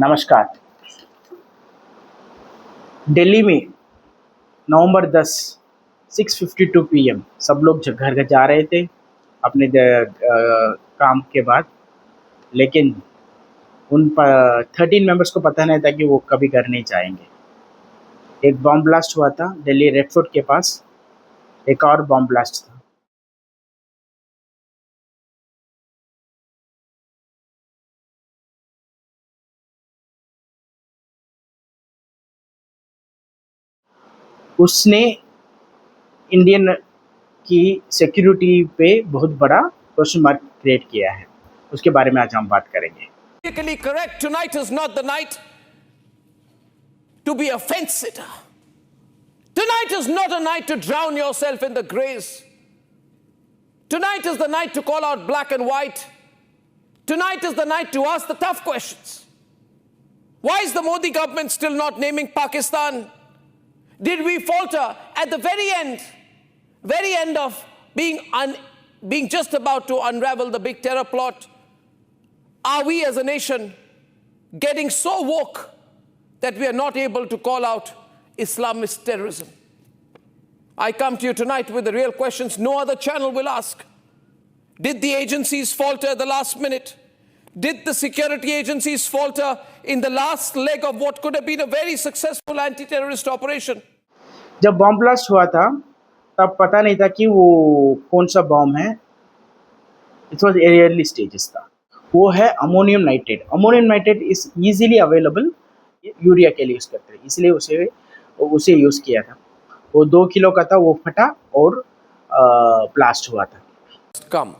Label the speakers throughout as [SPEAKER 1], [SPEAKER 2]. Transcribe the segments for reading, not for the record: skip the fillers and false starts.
[SPEAKER 1] नमस्कार। दिल्ली में नवंबर 10 6:52 पीएम सब लोग घर घर जा रहे थे अपने काम के बाद, लेकिन उन 13 मेंबर्स को पता नहीं था कि वो कभी घर नहीं जाएंगे। एक बॉम्ब ब्लास्ट हुआ था दिल्ली रेड फोर्ट के पास, एक और बॉम्ब ब्लास्ट था। उसने इंडियन की सिक्योरिटी पे बहुत बड़ा क्वेश्चन मार्क क्रिएट किया है। उसके बारे में आज हम बात करेंगे।
[SPEAKER 2] Politically correct, tonight is not the night to be a fence sitter. Tonight is not a night to drown yourself in the grays. Tonight is the night to call out black and white. Tonight is the night to ask the tough questions. Why is the Modi government still not naming Pakistan? Did we falter at the very end of being just about to unravel the big terror plot? Are we as a nation getting so woke that we are not able to call out Islamist terrorism? I come to you tonight with the real questions no other channel will ask. Did the agencies falter at the last minute? Did the security agencies falter in the last leg of what could have been a very successful anti-terrorist operation?
[SPEAKER 1] जब bomb blast हुआ था तब पता नहीं था कि वो कौन सा बॉम्ब है। इट वॉज एयरली स्टेजेस था। वो है ammonium nitrate. Ammonium nitrate is easily available, urea के लिए यूज़ करते हैं, इसलिए उसे यूज़ किया था। वो 2 किलो का था, वो फटा और ब्लास्ट हुआ था।
[SPEAKER 2] Come.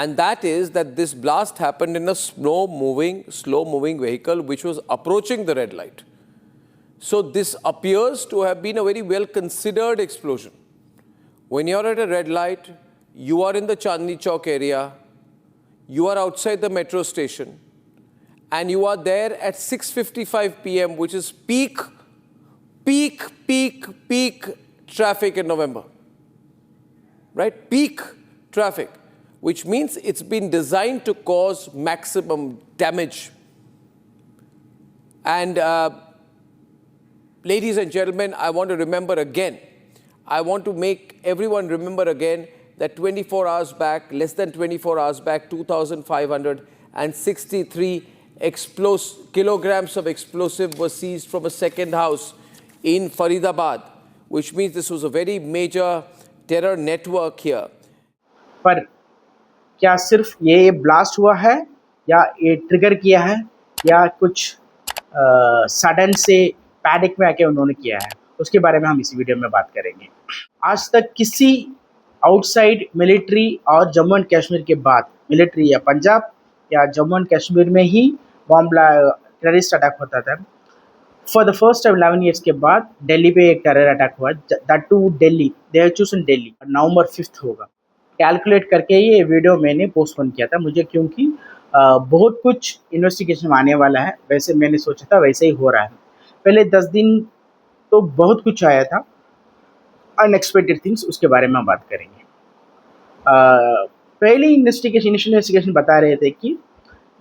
[SPEAKER 2] And that is that this blast happened in a slow-moving vehicle which was approaching the red light. So this appears to have been a very well-considered explosion. When you're at a red light, you are in the Chandni Chowk area, you are outside the metro station, and you are there at 6:55 p.m., which is peak traffic in November. Right? Peak traffic, which means it's been designed to cause maximum damage. And ladies and gentlemen, I want to make everyone remember again that 24 hours back, less than 24 hours back, 2,563 kilograms of explosive were seized from a second house in Faridabad, which means this was a very major terror network here.
[SPEAKER 1] पर क्या सिर्फ ये blast हुआ है या ये trigger किया है या कुछ सडन से पैनिक में आके उन्होंने किया है, उसके बारे में हम इस वीडियो में बात करेंगे। आज तक किसी आउटसाइड मिलिट्री और जम्मू एंड कश्मीर के बाद, मिलिट्री या पंजाब या जम्मू एंड कश्मीर में ही बॉम्ब टेररिस्ट अटैक होता था। For the first time 11 years के बाद दिल्ली पे एक टेरर अटैक हुआ, that to Delhi. They have chosen Delhi. नवंबर 5 होगा। कैलकुलेट करके ये वीडियो मैंने पोस्टपोन किया था मुझे, क्योंकि बहुत कुछ इन्वेस्टिगेशन आने वाला है। वैसे मैंने सोचा था वैसे ही हो रहा है। पहले 10 दिन तो बहुत कुछ आया था, अनएक्सपेक्टेड थिंग्स, उसके बारे में हम बात करेंगे। पहले इन्वेस्टिगेशन बता रहे थे कि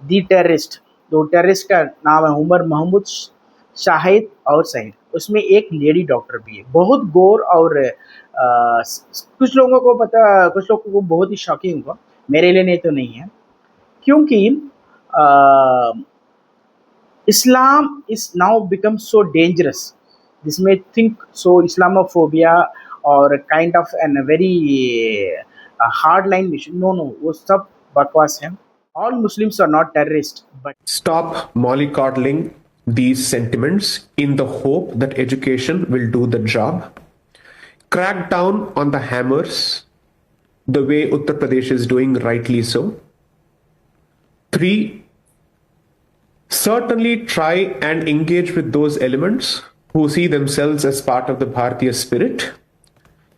[SPEAKER 1] दी टेररिस्ट, दो टेररिस्ट का नाम है उमर महमूद शाहिद और सहीद। उसमें एक लेडी डॉक्टर भी है। बहुत गौर और कुछ लोगों को बहुत ही शॉकिंग हुआ, मेरे लिए नहीं तो नहीं है, क्योंकि Islam is now become so dangerous. This may think so Islamophobia or kind of a very hardline mission. No, वो सब बकवास है। All Muslims are not terrorists, but
[SPEAKER 3] stop mollycoddling these sentiments in the hope that education will do the job. Crack down on the hammers the way Uttar Pradesh is doing, rightly so. 3, certainly try and engage with those elements who see themselves as part of the Bharatiya spirit.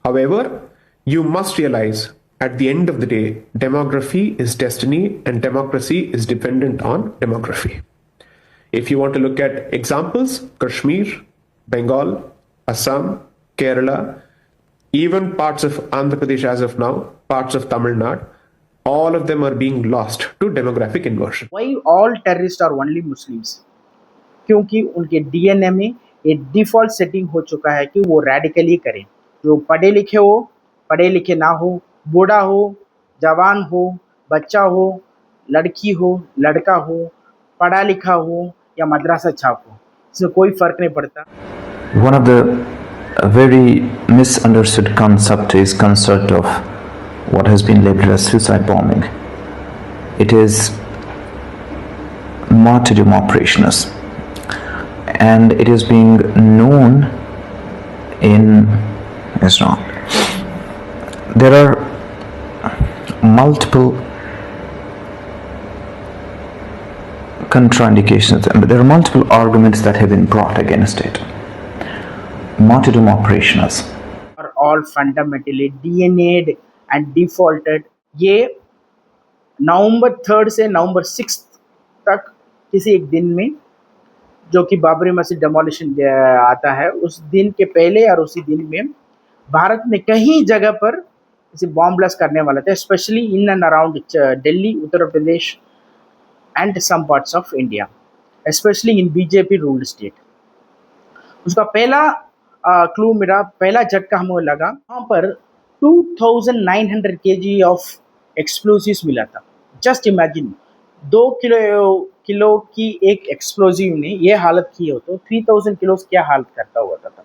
[SPEAKER 3] However, you must realize at the end of the day, demography is destiny and democracy is dependent on demography. If you want to look at examples, Kashmir, Bengal, Assam, Kerala, even parts of Andhra Pradesh as of now, parts of Tamil Nadu, all of them are being lost to demographic inversion.
[SPEAKER 1] Why all terrorists are only Muslims? क्योंकि उनके DNA में एक default setting हो चुका है कि वो radically करें। जो पढ़े लिखे हो, पढ़े लिखे ना हो, बूढ़ा हो, जवान हो, बच्चा हो, लड़की हो, लड़का हो, पढ़ा लिखा हो या मद्रासा छाप हो, इसमें कोई फ़र्क नहीं पड़ता।
[SPEAKER 4] One of the very misunderstood concept is concept of what has been labeled as suicide bombing. It is martyrdom operations, and it is being known in Islam. There are multiple contraindications, and there are multiple arguments that have been brought against it. Martyrdom operations
[SPEAKER 1] are all fundamentally DNA'd and defaulted। ये नवंबर 3 से नवंबर 6 तक किसी एक दिन में, जो कि बाबरी मस्जिद डेमोलिशन आता है, उस दिन के पहले और उसी दिन में भारत में कई जगह पर इसे बॉम्ब ब्लास्ट करने वाला था, specially in and around Delhi, Uttar Pradesh and some parts of India, specially in BJP ruled state. उसका पहला क्लू, मेरा पहला झटका हमें लगा, वहाँ पर 2900 kg ऑफ एक्सप्लोजिव्स मिला था। जस्ट इमेजिन 2 किलो की एक एक्सप्लोजिव ने ये हालत की हो तो 3000 किलो क्या हालत करता हुआ था।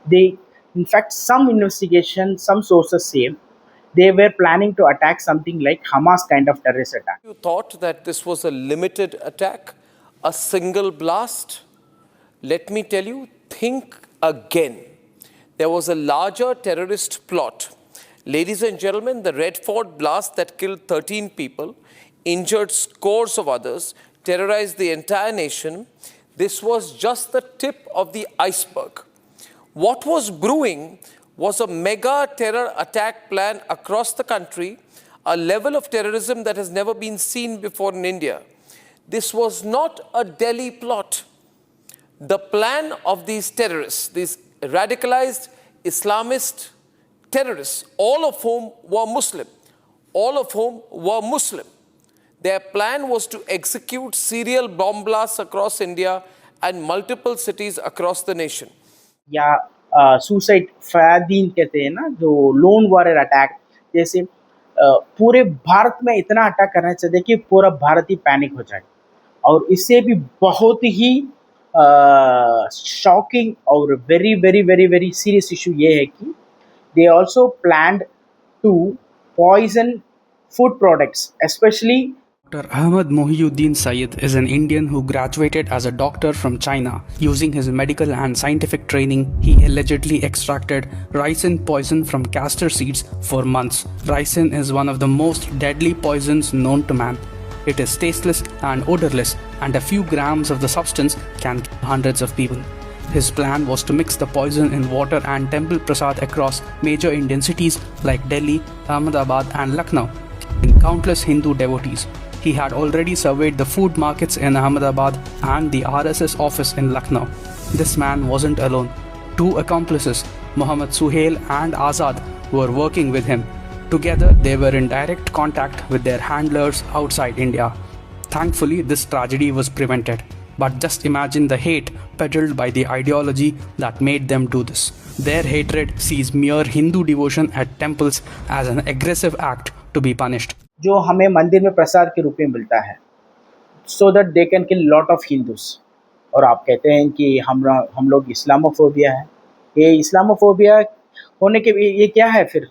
[SPEAKER 1] दे in fact some investigation, some sources say they were planning to attack something like Hamas kind of terrorist attack.
[SPEAKER 2] You thought that this was a limited attack, a single blast? Let me tell you, think again. There was a larger terrorist plot. Ladies and gentlemen, the Red Fort blast that killed 13 people, injured scores of others, terrorized the entire nation. This was just the tip of the iceberg. What was brewing was a mega terror attack plan across the country, a level of terrorism that has never been seen before in India. This was not a Delhi plot. The plan of these terrorists, these radicalized Islamist terrorists, all of whom were Muslim, their plan was to execute serial bomb blasts across India and multiple cities across the nation.
[SPEAKER 1] या suicide फयादीन कहते हैं ना, जो loan warrior attack, जैसे पूरे भारत में इतना attack करना चाहिए कि पूरा भारत ही पैनिक हो जाए। और इससे भी बहुत ही शॉकिंग और very very very very serious issue ये है कि they also planned to poison food products, especially.
[SPEAKER 5] Dr. Ahmad Mohiuddin Syed is an Indian who graduated as a doctor from China. Using his medical and scientific training, he allegedly extracted ricin poison from castor seeds for months. Ricin is one of the most deadly poisons known to man. It is tasteless and odorless, and a few grams of the substance can kill hundreds of people. His plan was to mix the poison in water and temple prasad across major Indian cities like Delhi, Ahmedabad and Lucknow, in countless Hindu devotees. He had already surveyed the food markets in Ahmedabad and the RSS office in Lucknow. This man wasn't alone. 2 accomplices, Mohammad Suhail and Azad, were working with him. Together, they were in direct contact with their handlers outside India. Thankfully, this tragedy was prevented. But just imagine the hate peddled by the ideology that made them do this. Their hatred sees mere Hindu devotion at temples as an aggressive act to be punished.
[SPEAKER 1] जो हमें मंदिर में प्रसाद के रूप में मिलता है, so that they can kill lot of Hindus. और आप कहते हैं कि हम लोग इस्लामोफोबिया है। ये इस्लामोफोबिया होने के ये क्या है फिर?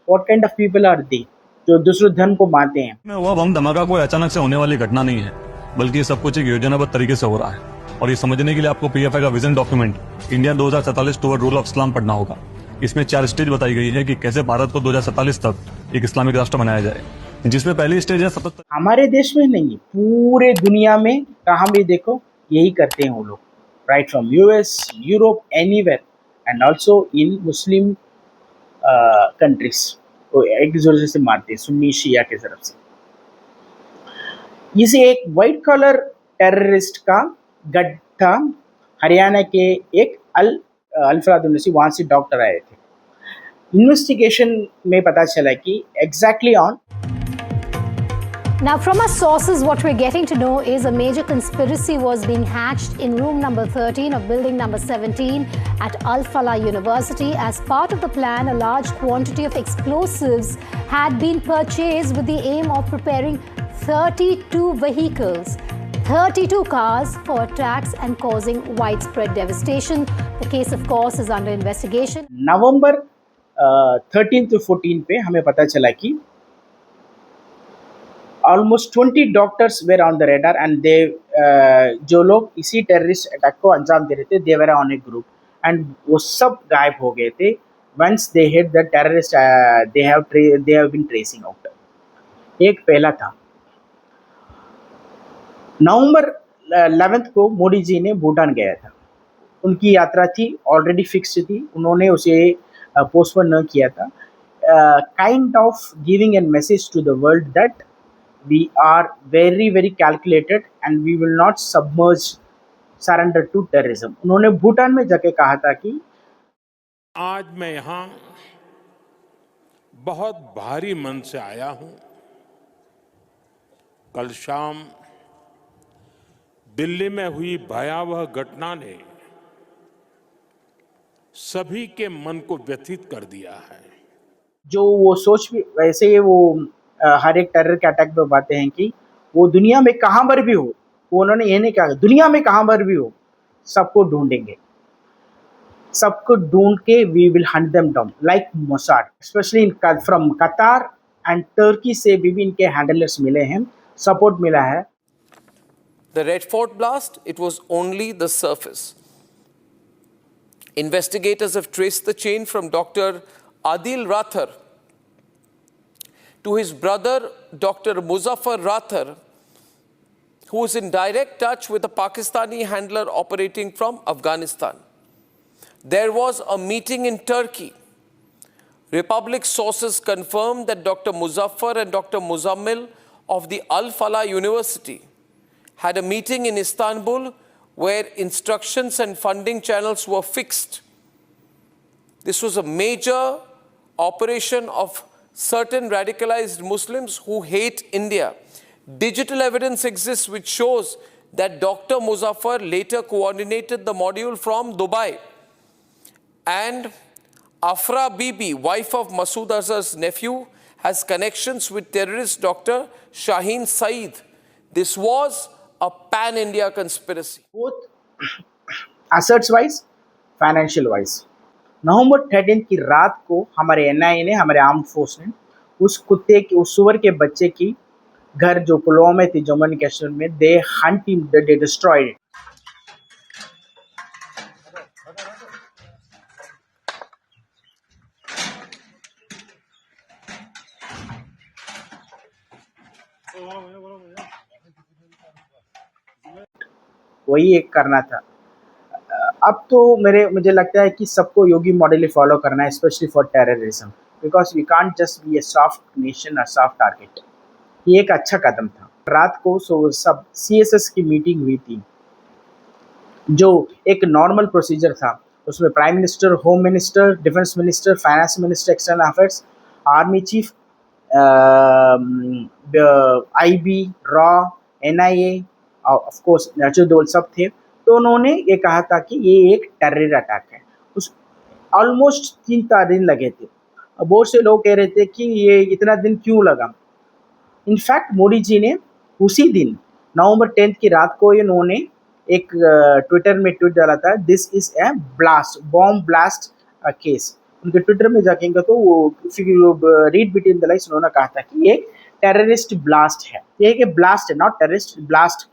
[SPEAKER 1] What kind of people are they जो दूसरे धर्म को मानते हैं?
[SPEAKER 6] वह बम धमाका कोई अचानक से होने वाली घटना नहीं है, बल्कि ये सब कुछ एक योजनाबद्ध तरीके से हो रहा है। और ये समझने के लिए आपको पीएफआई का vision document India 2047 toward rule of Islam पढ़ना होगा। इसमें 4 स्टेज बताई गई है कि कैसे भारत को 2047 तक एक इस्लामिक राष्ट्र बनाया जाए, जिसमें पहली स्टेज है सतत।
[SPEAKER 1] हमारे देश में नहीं, पूरे दुनिया में कहाँ भी देखो यही करते हैं वो लोग, right from US, Europe, anywhere, and also in Muslim countries. वो एक दूसरे से मारते हैं, सुन्नी शिया की तरफ से। इसे एक वाइट कॉलर टेररिस्ट का गड्ढा हरियाणा के एक अल्फरादुन्नसी, वहाँ से डॉक्टर आए थे। इन्वेस्टिगेशन में पता चला कि exactly on
[SPEAKER 7] Now, from our sources, what we're getting to know is a major conspiracy was being hatched in room number 13 of building number 17 at Al Falah University. As part of the plan, a large quantity of explosives had been purchased with the aim of preparing 32 vehicles, 32 cars for attacks and causing widespread devastation. The case, of course, is under investigation.
[SPEAKER 1] November 13 to 14 पे हमें पता चला कि almost 20 doctors were on the radar and they जो लोग इसी terrorist attack को अंजाम दे रहे थे they were on a group and वो सब गायब हो गए थे once they hit the terrorist they have been tracing out. एक पहला था नवंबर 11 को मोदी जी ने भूटान गया था, उनकी यात्रा थी ऑलरेडी फिक्स थी, उन्होंने उसे पोस्टपोन न किया था, kind of giving an message to the world that we are very very calculated and we will not surrender to terrorism। उन्होंने भूटान में जाके कहा था कि
[SPEAKER 8] आज मैं यहाँ बहुत भारी मन से आया हूँ। कल शाम दिल्ली में हुई भयावह घटना ने सभी के मन को व्यथित कर दिया है।
[SPEAKER 1] जो वो सोच भी वैसे ही वो हर एक टेरर के अटैक पे बातें हैं कि वो दुनिया में कहाँ पर भी हो, वो उन्होंने ये नहीं कहा दुनिया में कहाँ पर भी हो सबको ढूंढेंगे, सबको ढूंढ के we will hunt them down like Mossad. Specially from Qatar and Turkey से भी इनके हैंडलर्स मिले हैं, सपोर्ट मिला है।
[SPEAKER 2] The Red Fort blast, it was only the surface. Investigators have traced the chain from Dr. Adil Rathar to his brother Dr. Muzaffar Rathar, who is in direct touch with a Pakistani handler operating from Afghanistan. There was a meeting in Turkey. Republic sources confirmed that Dr. Muzaffar and Dr. Muzammil of the Al Falah University had a meeting in Istanbul where instructions and funding channels were fixed. This was a major operation of certain radicalized Muslims who hate India. Digital evidence exists which shows that Dr. Muzaffar later coordinated the module from Dubai. And Afra Bibi, wife of Masood Azhar's nephew, has connections with terrorist Dr. Shaheen Saeed. This was a pan-India conspiracy.
[SPEAKER 1] Both assets wise, financial wise. नवंबर 13 की रात को हमारे NIA ने, हमारे arm force ने उस कुत्ते के, उस सुअर के बच्चे की घर जो पुलवामा में थी जम्मू एंड कश्मीर में, दे Hunt him, they destroyed it. वही एक करना था। अब तो मुझे लगता है कि सबको योगी मॉडल ही फॉलो करना है, specially for terrorism, because we can't just be a soft nation और सॉफ्ट टारगेट। ये एक अच्छा कदम था। रात को सब CSS की मीटिंग हुई थी, जो एक नॉर्मल प्रोसीजर था। उसमें prime minister, home minister, defence minister, finance minister, external affairs, army chief, IB, रॉ, NIA, ऑफ कोर्स नेचुरल दोल सब थे। तो उन्होंने ये कहा था कि ये एक टेरर अटैक है। उस ऑलमोस्ट 3 दिन लगे थे। बहुत से लोग कह रहे थे कि ये इतना दिन क्यों लगा। इनफैक्ट मोदी जी ने उसी दिन नवंबर 10 की रात को इन्होंने एक ट्विटर में ट्वीट डाला था, this is a blast, bomb blast case. उनके ट्विटर में जाकेंगे तो वो रीड बिटवीन द लाइन्स उन्होंने कहा था कि ये टेररिस्ट ब्लास्ट है। ये एक ब्लास्ट है, not terrorist blast.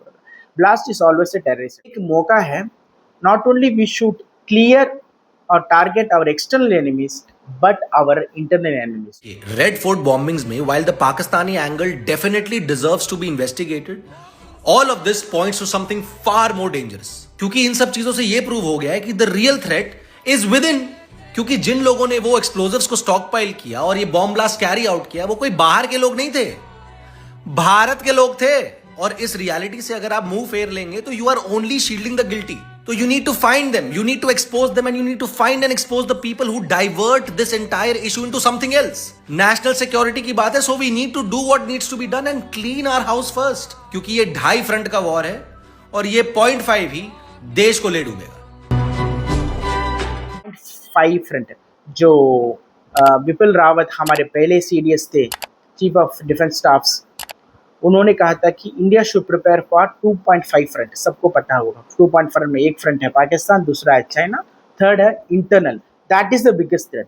[SPEAKER 1] Blast is always a terrorist. एक मौका है, not only we should clear or target our external enemies, but our internal enemies.
[SPEAKER 9] Red Fort bombings में, while the Pakistani angle definitely deserves to be investigated, all of this points to something far more dangerous. क्योंकि इन सब चीजों से ये prove हो गया है कि the real threat is within. क्योंकि जिन लोगों ने वो एक्सप्लोजर्स को स्टॉक पाइल किया और ये बॉम्ब ब्लास्ट कैरी आउट किया, वो कोई बाहर के लोग नहीं थे, भारत के लोग थे। और इस रियलिटी से अगर आप मुंह फेर लेंगे तो you are only shielding the guilty. तो So you need to find them, you need to expose them, and you need to find and expose the people who divert this entire issue into something else. National security की बात है, so we need to do what needs to be done and clean our house first. क्योंकि ये 2.5 front का war है और ये 0.5 ही देश को ले डूबेगा.
[SPEAKER 1] 5 फ्रंट जो विपिन रावत हमारे पहले CDS थे, चीफ ऑफ डिफेंस स्टाफ्स, उन्होंने कहा था कि India should prepare for 2.5 front. सबको पता होगा 2.5 में एक फ्रंट है पाकिस्तान, दूसरा है चाइना, थर्ड है internal. That is the biggest threat.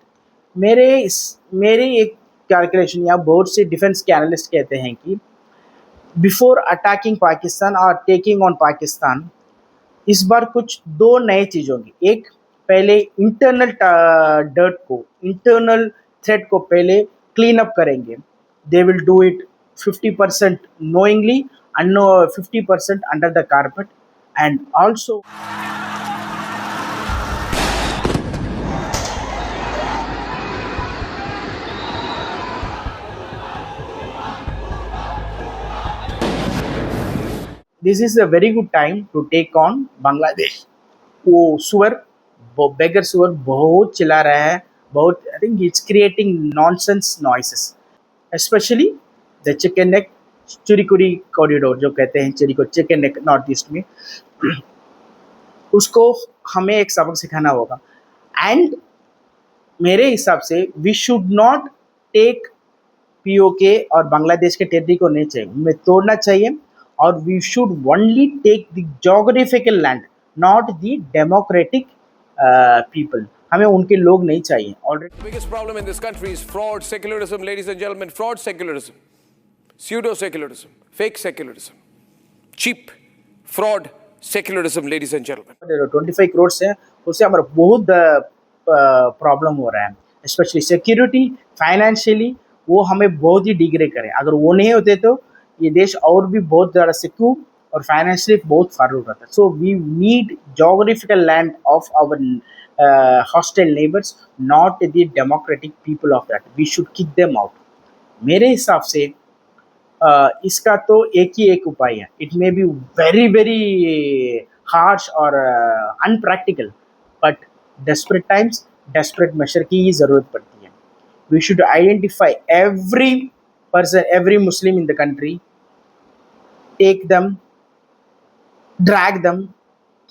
[SPEAKER 1] मेरे एक कैलकुलेशन या बहुत से डिफेंस के एनालिस्ट कहते हैं कि बिफोर अटैकिंग पाकिस्तान और टेकिंग ऑन पाकिस्तान, इस बार कुछ 2 नए चीज़ होंगी. एक, पहले इंटरनल डर्ट को, इंटरनल थ्रेट को पहले क्लीन अप करेंगे. They will do it 50% knowingly and 50% under the carpet. And also this is a very good time to take on Bangladesh. वो सुअर, बेगर सुअर बहुत चिल्ला रहा है, बहुत. I think it's creating nonsense noises, especially the chicken neck Siliguri corridor जो कहते हैं, चिकन नेक नॉर्थ ईस्ट में, उसको हमें एक सबक सिखाना होगा. एंड मेरे हिसाब से we should not take POK और बांग्लादेश के टेरिटरी को नहीं चाहिए, हमें तोड़ना चाहिए. और we should only take the geographical land, not the democratic people. हमें उनके लोग नहीं चाहिए. Already
[SPEAKER 2] The biggest problem in this country is fraud, secularism, ladies and gentlemen, fraud, secularism, pseudo-secularism, fake secularism, cheap fraud, secularism, ladies and gentlemen.
[SPEAKER 1] 25 crore से उससे हमारा बहुत problem हो रहा है, स्पेशली सिक्योरिटी, फाइनेंशियली. वो हमें बहुत ही डिग्रेड करे. अगर वो नहीं होते तो ये देश और भी बहुत ज़्यादा सिक्योर और फाइनेंशियली बहुत फार होता था. So we need geographical land of our hostile neighbours, not the democratic people of that. We should kick them out. मेरे हिसाब से इसका तो एक उपाय है. It may be very very harsh और unpractical, but desperate times desperate measure की ही ज़रूरत पड़ती है. We should identify every person, every Muslim in the country, take them, drag them,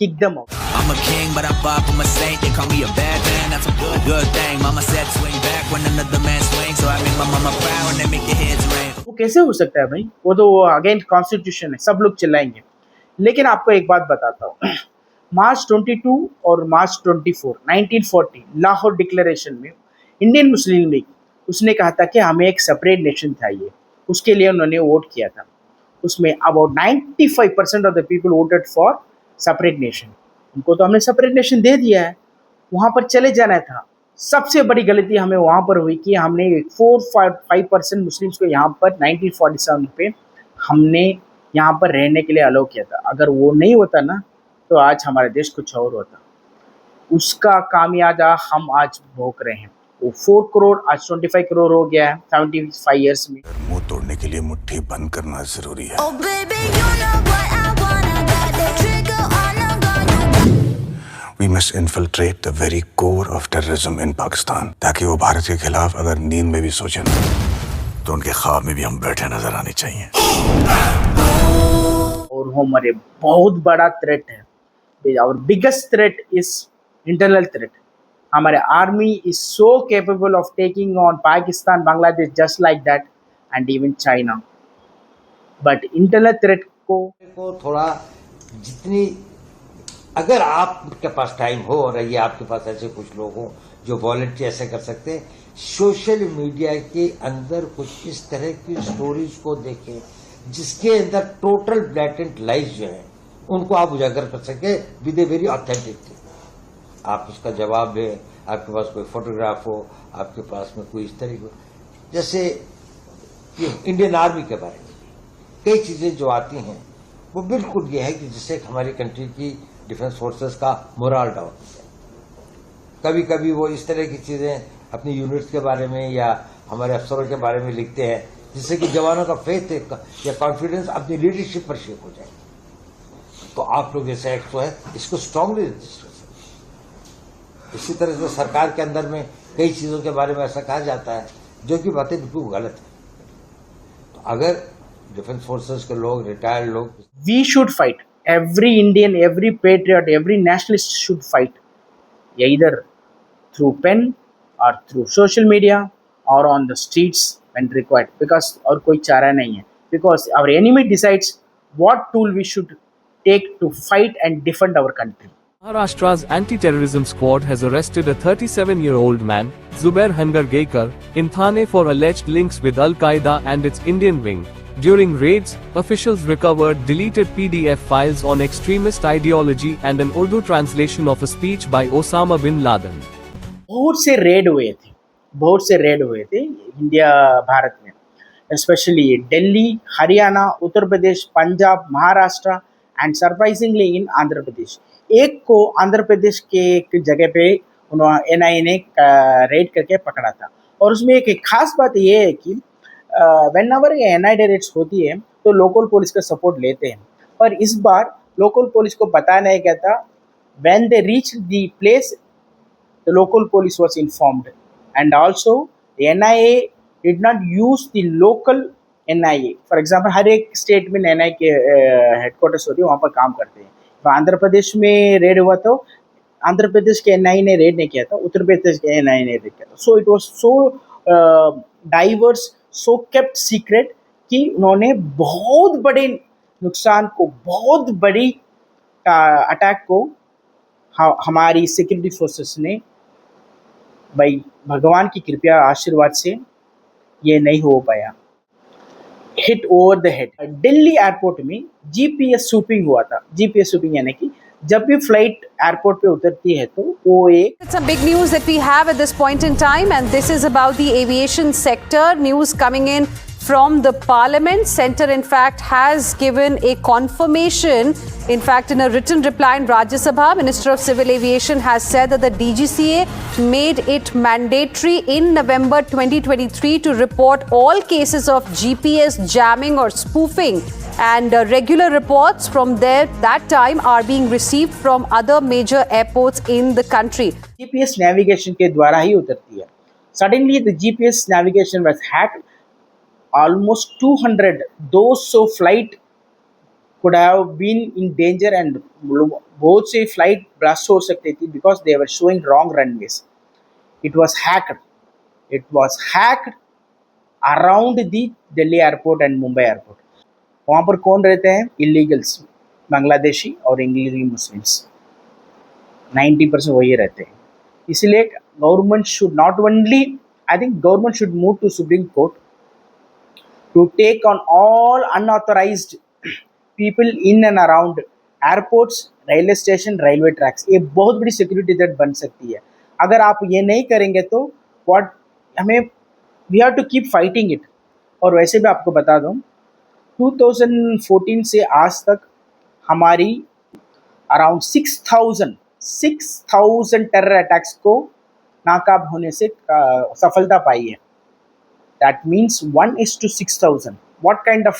[SPEAKER 1] kick them out.
[SPEAKER 10] I'm a king, but I'm far from a saint. They call me a bad man, that's a good thing. Mama said swing back when another man swings, so I make my mama proud and they make their heads ring.
[SPEAKER 1] वो कैसे हो सकता है भाई? वो तो against constitution है, सब लोग चिल्लाएंगे. लेकिन आपको एक बात बताता हूँ. मार्च 22 और मार्च 24 1940 लाहौर डिक्लेरेशन में इंडियन मुस्लिम लीग, उसने कहा था कि हमें एक सेपरेट नेशन चाहिए. उसके लिए उन्होंने वोट किया था. उसमें about 95% of the people voted for separate nation. उनको तो हमने सेपरेट नेशन दे दिया है, वहाँ पर चले जाना था. सबसे बड़ी गलती हमें वहाँ पर हुई कि हमने 4-5% मुस्लिम्स को यहाँ पर 1947 पे हमने यहाँ पर रहने के लिए अलाउ किया था. अगर वो नहीं होता ना तो आज हमारा देश कुछ और होता. उसका खामियाजा हम आज भोग रहे हैं. वो 4 करोड़ आज 25 करोड़ हो गया है 75 ईयर्स में.
[SPEAKER 11] मुंह तोड़ने के लिए मुट्ठी बंद करना जरूरी है. We must infiltrate the very core of terrorism in Pakistan, ताकि वो भारत के खिलाफ अगर नींद में भी सोचें तो उनके ख्वाब में भी हम बैठे नजर आने चाहिए.
[SPEAKER 1] और वो हमारे बहुत बड़ा थ्रेट है. Our biggest threat is internal threat. हमारे army is so capable of taking on Pakistan, Bangladesh just like that, and even China. But internal threat को
[SPEAKER 12] थोड़ा जितनी, अगर आपके पास टाइम हो और ये आपके पास ऐसे कुछ लोग हों जो वॉलंटियर ऐसे कर सकते हैं, सोशल मीडिया के अंदर कुछ इस तरह की स्टोरीज को देखें जिसके अंदर टोटल ब्लैटेंट लाइज जो है उनको आप उजागर कर सके with a very authentic thing. आप उसका जवाब दें, आपके पास कोई फोटोग्राफ हो, आपके पास में कोई इस तरह की, जैसे इंडियन आर्मी के बारे में कई चीजें जो आती हैं वो बिल्कुल ये है कि जिससे हमारी कंट्री की डिफेंस फोर्सेस का मोरल डाउन हो जाए. कभी कभी वो इस तरह की चीजें अपनी यूनिट्स के बारे में या हमारे अफसरों के बारे में लिखते हैं जिससे कि जवानों का फेथ या कॉन्फिडेंस अपनी लीडरशिप पर शेक हो जाए. तो आप लोग जैसे एक्ट है इसको स्ट्रांगली रजिस्टर करें। इसी तरह से सरकार के अंदर में कई चीजों के बारे में ऐसा कहा जाता है जो कि बातें बिल्कुल गलत है। तो अगर डिफेंस फोर्सेस के लोग, रिटायर्ड लोग,
[SPEAKER 1] we should fight. Every Indian, every patriot, every nationalist should fight, either through pen or through social media or on the streets when required. Because और कोई चारा नहीं है. Because our enemy decides what tool we should take to fight and defend our country.
[SPEAKER 13] Maharashtra's anti-terrorism squad has arrested a 37-year-old man, Zubair Hangargaikar, in Thane for alleged links with Al-Qaeda and its Indian wing. During raids, officials recovered deleted PDF files on extremist ideology and an Urdu translation of a speech by Osama bin Laden.
[SPEAKER 1] बहुत से red हुए थे India Bharat में, especially Delhi, Haryana, Uttar Pradesh, Punjab, Maharashtra and surprisingly in Andhra Pradesh. एक को आंध्र प्रदेश के एक जगह पे उन्होंने NIA ने रेड करके पकड़ा था। और उसमें एक खास बात ये है कि whenever NIA रेड्स होती है तो लोकल पुलिस का सपोर्ट लेते हैं, पर इस बार लोकल पुलिस को पता नहीं क्या था। when they reached the place, the local police was informed, and also the NIA did not use the local NIA. For example, हर एक स्टेट में NIA के हेडक्वार्टर्स होती है, वहाँ पर काम करते हैं। तो आंध्र प्रदेश में रेड हुआ तो आंध्र प्रदेश के NIA ने रेड नहीं किया था, उत्तर प्रदेश के NIA ने रेड किया था। So it was so diverse, so kept secret कि उन्होंने बहुत बड़े नुकसान को, बहुत बड़ी अटैक को हमारी सिक्योरिटी फोर्सेस ने, भाई भगवान की कृपा आशीर्वाद से ये नहीं हो पाया, hit over the head. Delhi airport में GPS स्वीपिंग हुआ था। GPS स्वीपिंग यानी कि जब भी फ्लाइट एयरपोर्ट पे उतरती है तो वो एक
[SPEAKER 14] It's a big news that we have at this point in time, and this is about the aviation sector. News coming in from the Parliament. Centre, in fact, has given a confirmation. In fact, in a written reply in Rajya Sabha, Minister of Civil Aviation has said that the DGCA made it mandatory in November 2023 to report all cases of GPS jamming or spoofing. And regular reports from that time are being received from other major airports in the country.
[SPEAKER 1] GPS navigation के द्वारा ही उतरती है। Suddenly the GPS navigation was hacked. Almost 200 flight could have been in danger and बहुत से flight blast हो सकती थी because they were showing wrong runways. It was hacked. It was hacked around the Delhi airport and Mumbai airport. वहाँ पर कौन रहते हैं? इलीगल्स, बांग्लादेशी और इंग्लिश मुस्लिम्स, 90% वही रहते हैं। इसलिए government should not only, I think government should move to supreme court to take on all unauthorized people in and around airports, railway station, railway tracks. ये बहुत बड़ी सिक्योरिटी थ्रेट बन सकती है। अगर आप ये नहीं करेंगे तो we have to keep fighting it. और वैसे भी आपको बता दूं 2014 से आज तक हमारी अराउंड 6,000 टेरर अटैक्स को नाकाब होने से सफलता पाई है। That means 1:6,000. What kind of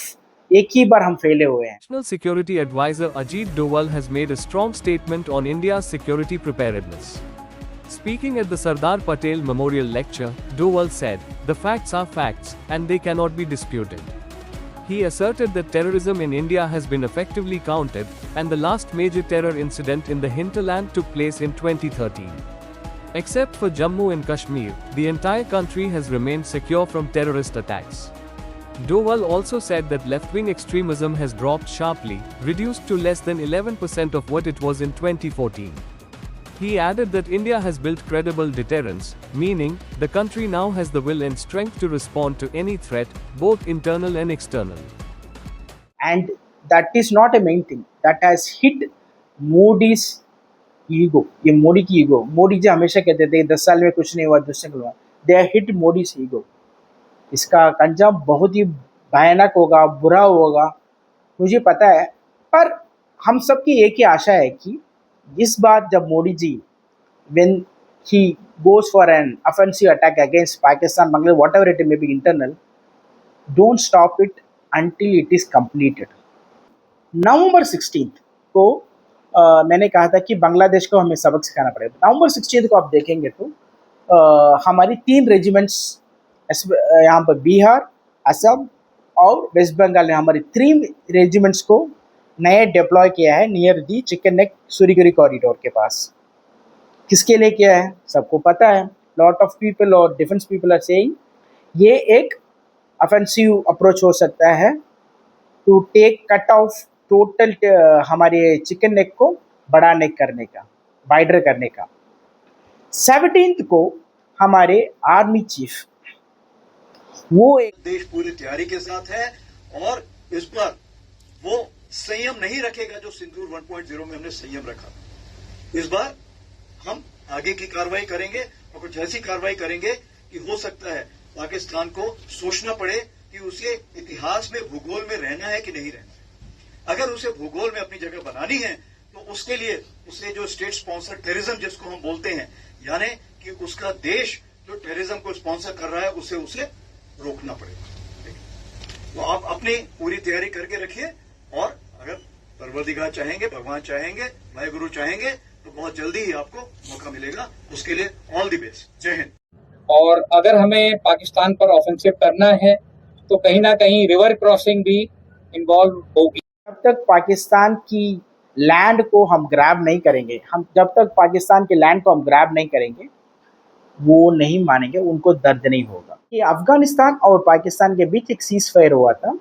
[SPEAKER 1] एक ही बार हम फैले हुए हैं।
[SPEAKER 13] National Security Advisor Ajit Doval has made a strong statement on India's security preparedness. Speaking at the Sardar Patel Memorial Lecture, Doval said, "The facts are facts, and they cannot be disputed." He asserted that terrorism in India has been effectively countered, and the last major terror incident in the hinterland took place in 2013. Except for Jammu and Kashmir, the entire country has remained secure from terrorist attacks. Doval also said that left-wing extremism has dropped sharply, reduced to less than 11% of what it was in 2014. He added that India has built credible deterrence, meaning the country now has the will and strength to respond to any threat, both internal and external.
[SPEAKER 1] And that is not a main thing. That has hit Modi's ego. ये मोदी की ego, Modi ji हमेशा कहते थे 10 साल में कुछ नहीं हुआ, 10 साल हुआ। दे हिट मोदीज ईगो। इसका अंजाम बहुत ही भयानक होगा, बुरा होगा, मुझे पता है। पर हम सबकी एक ही आशा है कि इस बार जब Modi ji when he goes for an offensive attack against Pakistan, Bangladesh, whatever it may be internal, don't stop it until it is completed. November 16th, को मैंने कहा था कि बांग्लादेश को हमें सबक सिखाना पड़ेगा। नवंबर 16 को आप देखेंगे तो हमारी 3 रेजिमेंट्स यहाँ पर बिहार, असम और वेस्ट बंगाल ने हमारी 3 रेजिमेंट्स को नए डिप्लॉय किया है near the chicken neck Siliguri corridor के पास। किसके लिए किया है सबको पता है। लॉट ऑफ पीपल और डिफेंस पीपल आर सेइंग ये एक ऑफेंसिव अप्रोच हो सकता है to take cut off total हमारे चिकन नेक को बड़ा नेक करने का, वाइडर करने का। 17 को हमारे आर्मी चीफ वो एक
[SPEAKER 15] देश पूरी तैयारी के साथ है और इस पर वो संयम नहीं रखेगा जो सिंदूर 1.0 में हमने संयम रखा। इस बार हम आगे की कार्रवाई करेंगे और कुछ ऐसी कार्रवाई करेंगे कि हो सकता है पाकिस्तान को सोचना पड़े कि उसे इतिहास में भूगोल में रहना है कि नहीं रहना। अगर उसे भूगोल में अपनी जगह बनानी है तो उसके लिए उसे जो स्टेट स्पॉन्सर टेररिज्म जिसको हम बोलते हैं, यानी कि उसका देश जो टेररिज्म को स्पॉन्सर कर रहा है उसे रोकना पड़ेगा। तो आप अपनी पूरी तैयारी करके रखिए और अगर परवरदिगार चाहेंगे, भगवान चाहेंगे, वाहेगुरु चाहेंगे तो बहुत जल्दी ही आपको मौका मिलेगा। उसके लिए ऑल द बेस्ट। जय हिंद।
[SPEAKER 16] और अगर हमें पाकिस्तान पर ऑफेंसिव करना है तो कहीं ना कहीं रिवर क्रॉसिंग भी इन्वॉल्व होगी।
[SPEAKER 1] जब तक पाकिस्तान की लैंड को हम ग्रैब नहीं करेंगे, जब तक पाकिस्तान के लैंड को हम ग्रैब नहीं करेंगे वो नहीं मानेंगे, उनको दर्द नहीं होगा। ये अफगानिस्तान और पाकिस्तान के बीच एक सीज फायर हुआ था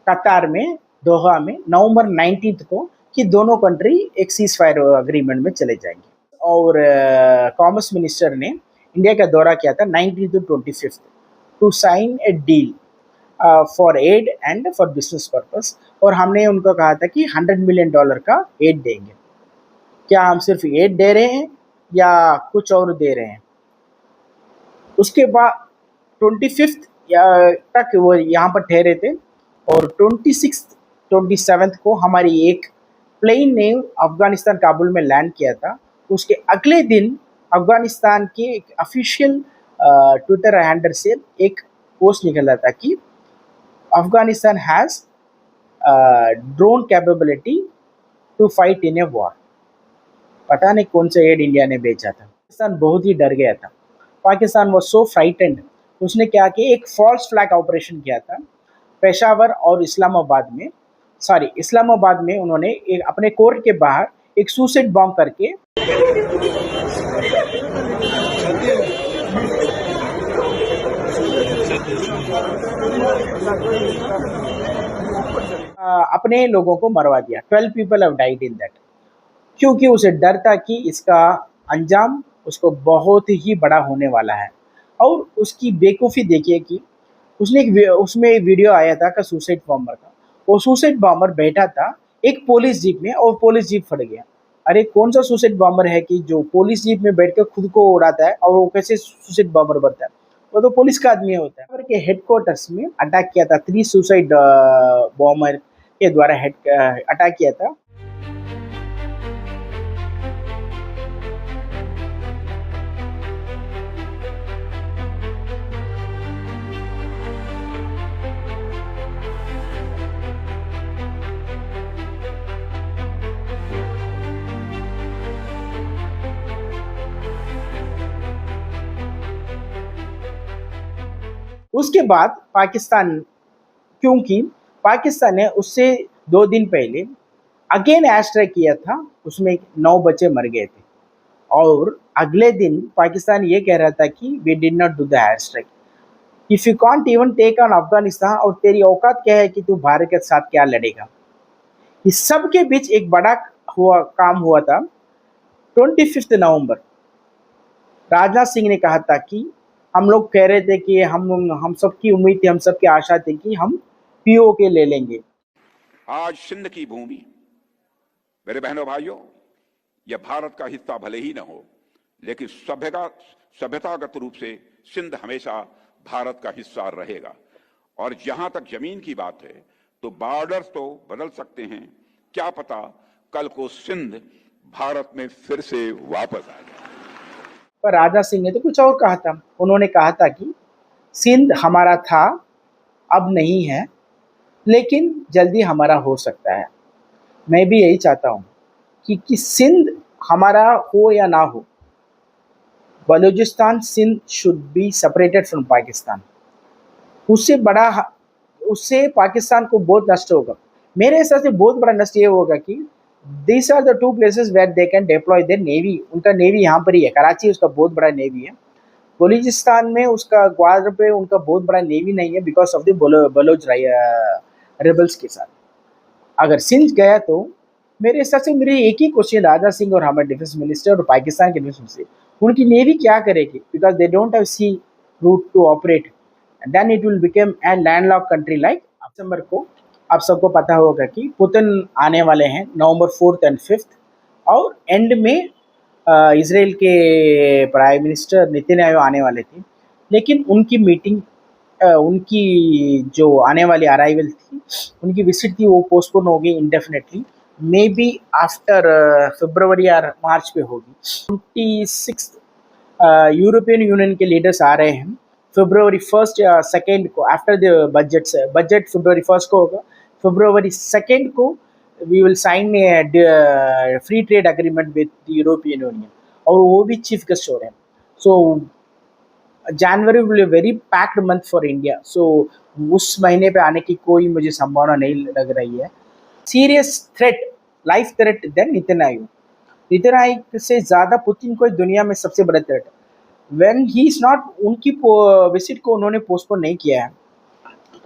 [SPEAKER 1] कतार में, दोहा में, नवंबर 19 को कि दोनों कंट्री एक सीज फायर अग्रीमेंट में चले जाएंगे। और कॉमर्स मिनिस्टर ने इंडिया का दौरा किया था 19 to 25 to sign a deal for aid and for business purpose. और हमने उनको कहा था कि $100 मिलियन का एड देंगे। क्या हम सिर्फ एड दे रहे हैं या कुछ और दे रहे हैं? उसके बाद 25 तक वो यहाँ पर ठहरे थे और 27 को हमारी एक प्लेन ने अफगानिस्तान काबुल में लैंड किया था। उसके अगले दिन अफगानिस्तान के एक ऑफिशियल ट्विटर हैंडल से एक पोस्ट निकला था कि Afghanistan has drone capability to fight in a war. पता नहीं कौन सा एड इंडिया ने बेचा था। पाकिस्तान बहुत ही डर गया था। पाकिस्तान वॉज सो फ्राइटेंड, उसने क्या किया, एक फॉल्स फ्लैग ऑपरेशन किया था पेशावर और इस्लामाबाद में उन्होंने एक अपने कोर्ट के बाहर एक सुसाइड बॉम्ब करके अपने लोगों को मरवा दिया। 12 people have died in that, क्योंकि उसे डर था कि इसका अंजाम उसको बहुत ही बड़ा होने वाला है। और उसकी बेवकूफ़ी देखिए कि उसमें एक वीडियो आया था का सुसाइड बॉम्बर का। वो सुसाइड बॉम्बर बैठा था एक पुलिस जीप में और पुलिस जीप फट गया। अरे कौन सा सुसाइड बॉम्बर है कि जो पुलिस जीप में बैठ कर खुद को उड़ाता है, और वो कैसे सुसाइड बॉम्बर बनता है? वो तो पुलिस का आदमी होता है। के हेडक्वार्टर्स में अटैक किया था, 3 सुसाइड बॉम्बर के द्वारा अटैक किया था। उसके बाद क्योंकि पाकिस्तान ने उससे 2 दिन पहले अगेन एयर स्ट्राइक किया था, उसमें 9 बच्चे मर गए थे। और अगले दिन पाकिस्तान ये कह रहा था कि we did not do the air strike. If you can't even take on Afghanistan, और तेरी औकात क्या है कि तू भारत के साथ क्या लड़ेगा? इस सब के बीच एक बड़ा काम हुआ था 25 नवंबर। राजनाथ सिंह ने कहा था कि हम लोग कह रहे थे कि हम सबकी उम्मीद थी, हम सबकी आशा थी कि हम POK ले लेंगे।
[SPEAKER 17] आज सिंध की भूमि, मेरे बहनों भाइयों, यह भारत का हिस्सा भले ही न हो, लेकिन सभ्यतागत रूप से सिंध हमेशा भारत का हिस्सा रहेगा। और जहां तक जमीन की बात है तो बॉर्डर्स तो बदल सकते हैं, क्या पता कल को सिंध भारत में फिर से वापस आ जाए।
[SPEAKER 1] पर राजनाथ सिंह ने तो कुछ और कहा था। उन्होंने कहा था कि सिंध हमारा था, अब नहीं है, लेकिन जल्दी हमारा हो सकता है। मैं भी यही चाहता हूँ कि सिंध हमारा हो या ना हो, Balochistan Sindh should be separated from Pakistan. उससे पाकिस्तान को बहुत नष्ट होगा। मेरे हिसाब से बहुत बड़ा नष्ट ये होगा कि this are the two places where they can deploy their navy. उनका नेवी यहाँ पर ही है, कराची उसका बहुत बड़ा नेवी है। बलूचिस्तान में उसका ग्वादर पे उनका बहुत बड़ा नेवी नहीं है because of the Baloch rebels के साथ। अगर सिंध गया तो मेरे हिसाब से मेरी एक ही क्वेश्चन राजनाथ सिंह और हमारे डिफेंस मिनिस्टर और पाकिस्तान के डिफेंस मिनिस्टर, उनकी नेवी क्या करेगी, because they don't have sea route to operate, then it will become a landlocked country like. दिसंबर को आप सबको पता होगा कि पुतिन आने वाले हैं November 4th and 5th, और एंड में इसराइल के प्राइम मिनिस्टर नेतन्याहू आने वाले थे, लेकिन उनकी मीटिंग उनकी जो आने वाली अराइवल थी, उनकी विजिट थी, वो पोस्टपोन हो गई इंडेफिनेटली। मे बी आफ्टर फरवरी या मार्च पे होगी। 26 यूरोपियन यूनियन के लीडर्स आ रहे हैं February 1st या 2nd को, after the budget February 1st को होगा। February 2nd को we will sign a free trade agreement with the European Union, और वो भी चीफ गेस्ट हो रहे हैं। So January will be very packed month for India. So उस महीने पे आने की कोई मुझे संभावना नहीं लग रही है। Serious threat, life threat then Netanyahu से ज़्यादा पुतिन को दुनिया में सबसे बड़ा थ्रेट है। व्हेन ही इज़ नॉट, उनकी विजिट को उन्होंने पोस्टपोन नहीं किया है,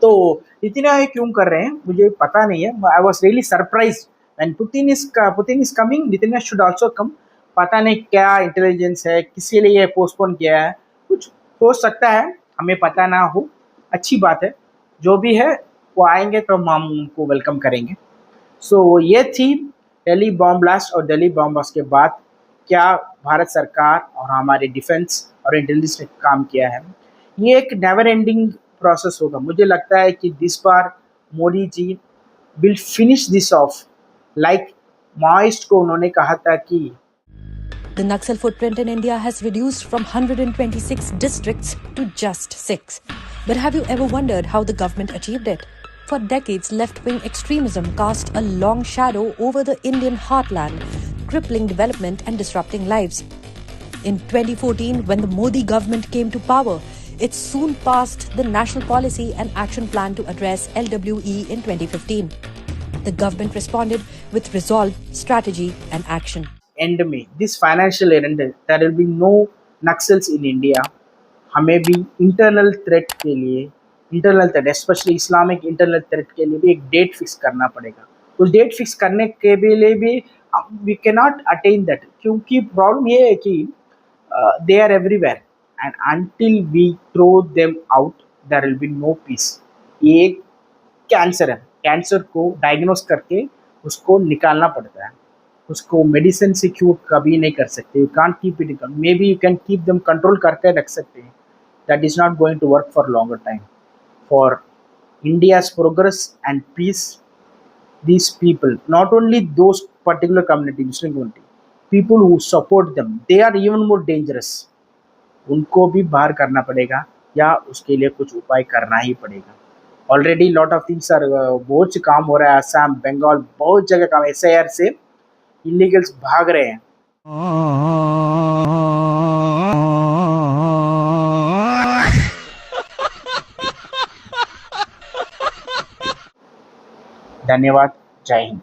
[SPEAKER 1] तो नेतन्याहू क्यों कर रहे हैं मुझे पता नहीं है। I was really surprise when Putin is coming, Netanyahu should also come. पता नहीं क्या इंटेलिजेंस है, किसी लिए पोस्टपोन किया है, कुछ हो सकता है, हमें पता ना हो। अच्छी बात है, जो भी है वो आएंगे तो हम उनको वेलकम करेंगे। सो ये थी दिल्ली बॉम्ब ब्लास्ट, और दिल्ली बॉम्ब ब्लास्ट के बाद क्या भारत सरकार और हमारे डिफेंस और इंटेलिजेंस ने काम किया है। ये एक नेवर एंडिंग प्रोसेस होगा। मुझे लगता है कि इस बार Modi ji will finish this off, like Maoist को उन्होंने कहा था कि
[SPEAKER 18] The Naxal footprint in India has reduced from 126 districts to just 6. But have you ever wondered how the government achieved it? For decades, left-wing extremism cast a long shadow over the Indian heartland, crippling development and disrupting lives. In 2014, when the Modi government came to power, it soon passed the National Policy and Action Plan to address LWE in 2015. The government responded with resolve, strategy and action.
[SPEAKER 1] End में this financial year end there will be no Naxals in India. हमें भी internal threat के लिए, internal threat specially Islamic internal threat के लिए भी एक date fix करना पड़ेगा। उस डेट फिक्स करने के लिए भी we can not attain that, क्योंकि प्रॉब्लम ये है कि they are everywhere and until we throw them out there will be no peace. ये कैंसर है, कैंसर को डायग्नोस करके उसको निकालना पड़ता है। उसको मेडिसिन से क्योर कभी नहीं कर सकते। You can't keep it, may be you can keep them control करके रख सकते हैं, that is not going to work for longer time. For India's progress and peace, these people, not only those particular community, Muslim community, people who support them, they are even more dangerous. उनको भी बाहर करना पड़ेगा या उसके लिए कुछ उपाय करना ही पड़ेगा। Already lot of things are, बहुत से काम हो रहा है। असम, बंगाल, बहुत जगह काम, SIR से इलीगल्स भाग रहे हैं। धन्यवाद, जय हिंद।